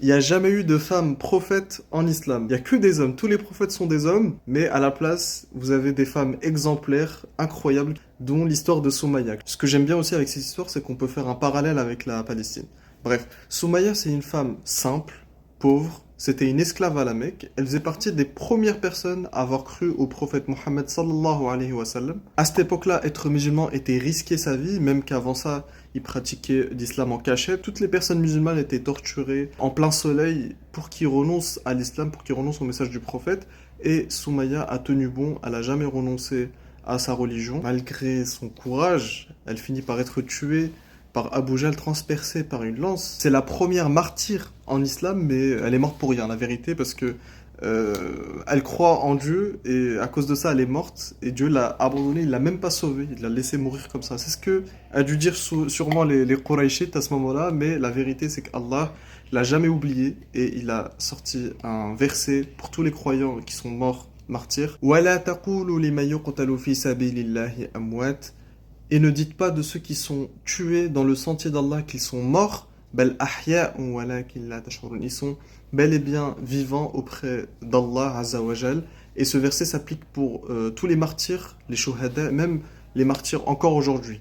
Il n'y a jamais eu de femme prophète en islam. Il n'y a que des hommes. Tous les prophètes sont des hommes, mais à la place, vous avez des femmes exemplaires, incroyables, dont l'histoire de Soumaïa. Ce que j'aime bien aussi avec cette histoire, c'est qu'on peut faire un parallèle avec la Palestine. Bref, Soumaïa, c'est une femme simple, pauvre. C'était une esclave à la Mecque. Elle faisait partie des premières personnes à avoir cru au prophète Mohammed sallallahu alayhi wa sallam. À cette époque-là, être musulman était risquer sa vie, même qu'avant ça, il pratiquait l'islam en cachette. Toutes les personnes musulmanes étaient torturées en plein soleil pour qu'ils renoncent à l'islam, pour qu'ils renoncent au message du prophète. Et Soumaïa a tenu bon, elle n'a jamais renoncé à sa religion. Malgré son courage, elle finit par être tuée par Abu Jahl, transpercée par une lance. C'est la première martyre en islam, mais elle est morte pour rien, la vérité, parce que elle croit en Dieu et à cause de ça, elle est morte et Dieu l'a abandonnée, il l'a même pas sauvée, il l'a laissée mourir comme ça. C'est ce que a dû dire sûrement les Qurayshites à ce moment-là, mais la vérité, c'est qu'Allah l'a jamais oublié et il a sorti un verset pour tous les croyants qui sont morts martyrs. وَلَا تَقُولُوا لِمَن يُقْتَلُ فِي سَبِيلِ اللَّهِ أَمْوَاتٌ. Et ne dites pas de ceux qui sont tués dans le sentier d'Allah qu'ils sont morts, bal ahya'un walakin la tash'urun. Ils sont bel et bien vivants auprès d'Allah Azza wa Jal. Et ce verset s'applique pour tous les martyrs, les shuhada, même les martyrs encore aujourd'hui.